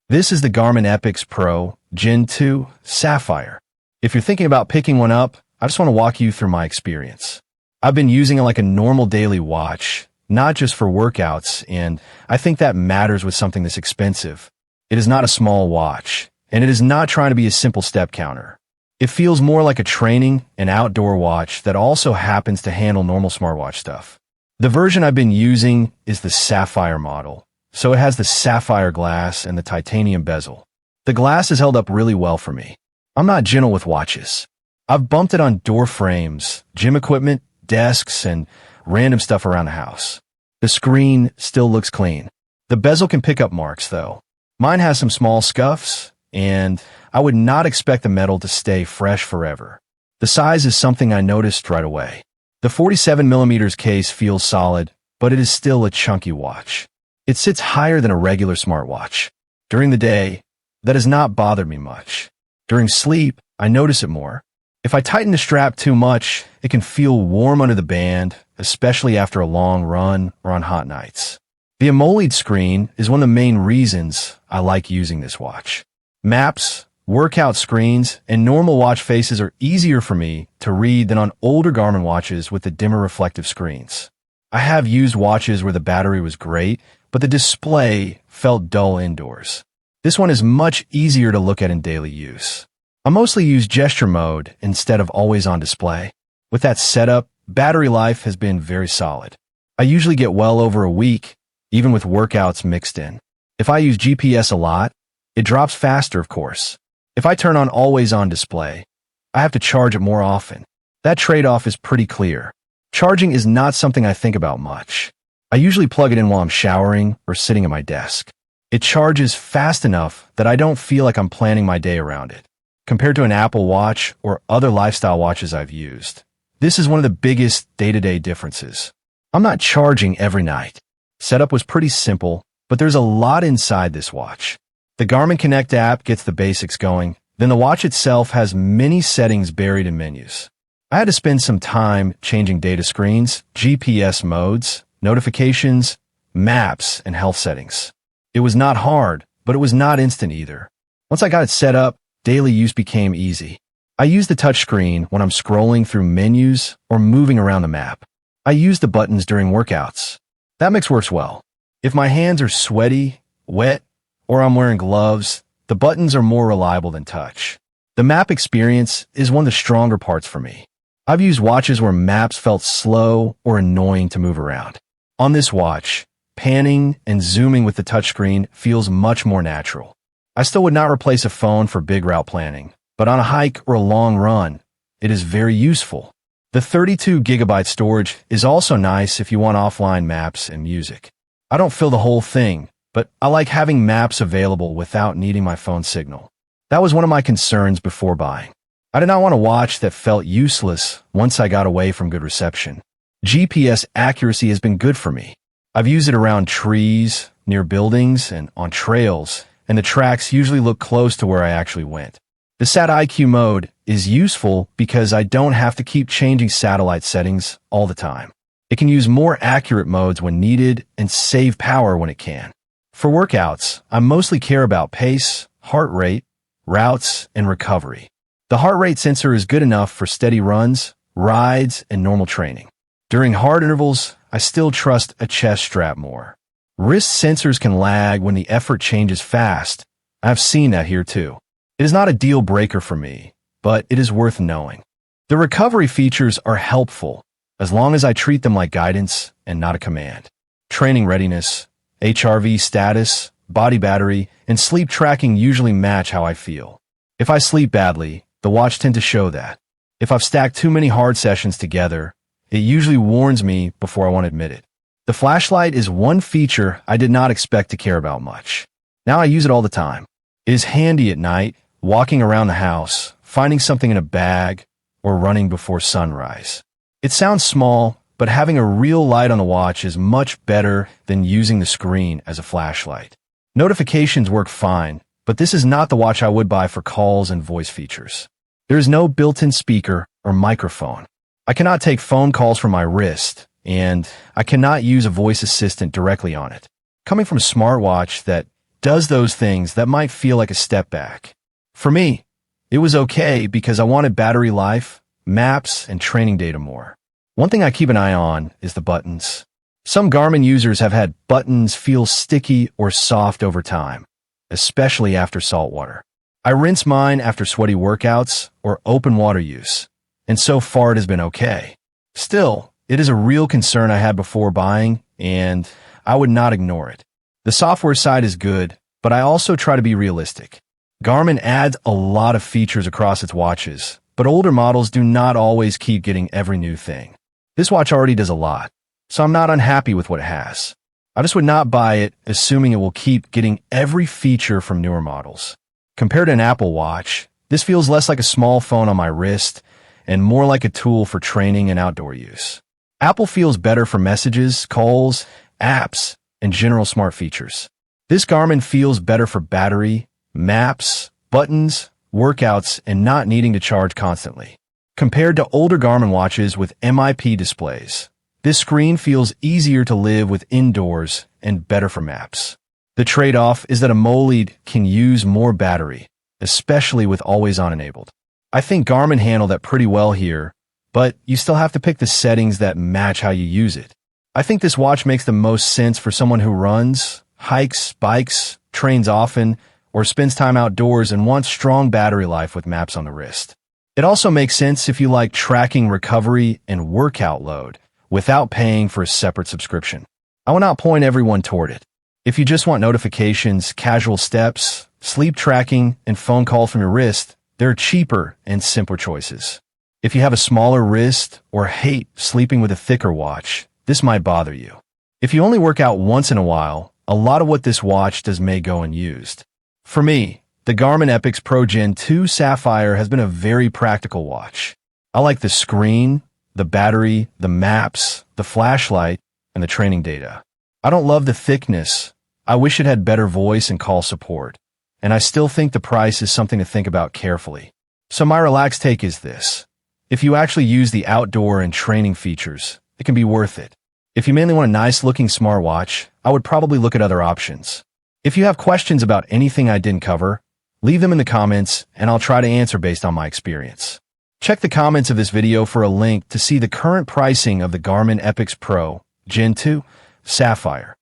This is the Garmin epix Pro Gen 2 Sapphire. If you're thinking about picking one up, I just want to walk you through my experience. I've been using it like a normal daily watch, not just for workouts, and I think that matters with something this expensive. It is not a small watch, and it is not trying to be a simple step counter. It feels more like a training and outdoor watch that also happens to handle normal smartwatch stuff. The version I've been using is the Sapphire model, so it has the sapphire glass and the titanium bezel. The glass has held up really well for me. I'm not gentle with watches. I've bumped it on door frames, gym equipment, desks, and random stuff around the house. The screen still looks clean. The bezel can pick up marks, though. Mine has some small scuffs, and I would not expect the metal to stay fresh forever. The size is something I noticed right away. The 47mm case feels solid, but it is still a chunky watch. It sits higher than a regular smartwatch. During the day, that has not bothered me much. During sleep, I notice it more. If I tighten the strap too much, it can feel warm under the band, especially after a long run or on hot nights. The AMOLED screen is one of the main reasons I like using this watch. Maps, workout screens, and normal watch faces are easier for me to read than on older Garmin watches with the dimmer reflective screens. I have used watches where the battery was great, but the display felt dull indoors. This one is much easier to look at in daily use. I mostly use gesture mode instead of always on display. With that setup, battery life has been very solid. I usually get well over a week, even with workouts mixed in. If I use GPS a lot, it drops faster, of course. If I turn on always on display, I have to charge it more often. That trade-off is pretty clear. Charging is not something I think about much. I usually plug it in while I'm showering or sitting at my desk. It charges fast enough that I don't feel like I'm planning my day around it. Compared to an Apple Watch or other lifestyle watches I've used, this is one of the biggest day-to-day differences. I'm not charging every night. Setup was pretty simple, but there's a lot inside this watch. The Garmin Connect app gets the basics going, then the watch itself has many settings buried in menus. I had to spend some time changing data screens, GPS modes, notifications, maps, and health settings. It was not hard, but it was not instant either. Once I got it set up, daily use became easy. I use the touchscreen when I'm scrolling through menus or moving around the map. I use the buttons during workouts. That mix works well. If my hands are sweaty, wet, or I'm wearing gloves, the buttons are more reliable than touch. The map experience is one of the stronger parts for me. I've used watches where maps felt slow or annoying to move around. On this watch, panning and zooming with the touchscreen feels much more natural. I still would not replace a phone for big route planning, but on a hike or a long run, it is very useful. The 32GB storage is also nice if you want offline maps and music. I don't fill the whole thing, but I like having maps available without needing my phone signal. That was one of my concerns before buying. I did not want a watch that felt useless once I got away from good reception. GPS accuracy has been good for me. I've used it around trees, near buildings, and on trails, and the tracks usually look close to where I actually went. The Sat IQ mode is useful because I don't have to keep changing satellite settings all the time. It can use more accurate modes when needed and save power when it can. For workouts, I mostly care about pace, heart rate, routes, and recovery. The heart rate sensor is good enough for steady runs, rides, and normal training. During hard intervals, I still trust a chest strap more. Wrist sensors can lag when the effort changes fast. I've seen that here too. It is not a deal breaker for me, but it is worth knowing. The recovery features are helpful, as long as I treat them like guidance and not a command. Training readiness, HRV status, body battery, and sleep tracking usually match how I feel. If I sleep badly, the watch tends to show that. If I've stacked too many hard sessions together, it usually warns me before I want to admit it. The flashlight is one feature I did not expect to care about much. Now I use it all the time. It is handy at night, walking around the house, finding something in a bag, or running before sunrise. It sounds small, but having a real light on the watch is much better than using the screen as a flashlight. Notifications work fine, but this is not the watch I would buy for calls and voice features. There is no built-in speaker or microphone. I cannot take phone calls from my wrist, and I cannot use a voice assistant directly on it. Coming from a smartwatch that does those things that might feel like a step back. For me, it was okay because I wanted battery life, maps, and training data more. One thing I keep an eye on is the buttons. Some Garmin users have had buttons feel sticky or soft over time, especially after saltwater. I rinse mine after sweaty workouts or open water use, and so far it has been okay. Still, it is a real concern I had before buying, and I would not ignore it. The software side is good, but I also try to be realistic. Garmin adds a lot of features across its watches, but older models do not always keep getting every new thing. This watch already does a lot, so I'm not unhappy with what it has. I just would not buy it assuming it will keep getting every feature from newer models. Compared to an Apple Watch, this feels less like a small phone on my wrist and more like a tool for training and outdoor use. Apple feels better for messages, calls, apps, and general smart features. This Garmin feels better for battery, maps, buttons, workouts, and not needing to charge constantly. Compared to older Garmin watches with MIP displays, this screen feels easier to live with indoors and better for maps. The trade-off is that AMOLED can use more battery, especially with always-on enabled. I think Garmin handled that pretty well here, but you still have to pick the settings that match how you use it. I think this watch makes the most sense for someone who runs, hikes, bikes, trains often, or spends time outdoors and wants strong battery life with maps on the wrist. It also makes sense if you like tracking recovery and workout load without paying for a separate subscription. I will not point everyone toward it. If you just want notifications, casual steps, sleep tracking, and phone calls from your wrist, there are cheaper and simpler choices. If you have a smaller wrist or hate sleeping with a thicker watch, this might bother you. If you only work out once in a while, a lot of what this watch does may go unused. For me, the Garmin epix Pro Gen 2 Sapphire has been a very practical watch. I like the screen, the battery, the maps, the flashlight, and the training data. I don't love the thickness. I wish it had better voice and call support. And I still think the price is something to think about carefully. So my relaxed take is this. If you actually use the outdoor and training features, it can be worth it. If you mainly want a nice-looking smartwatch, I would probably look at other options. If you have questions about anything I didn't cover, leave them in the comments and I'll try to answer based on my experience. Check the comments of this video for a link to see the current pricing of the Garmin epix Pro Gen 2 Sapphire.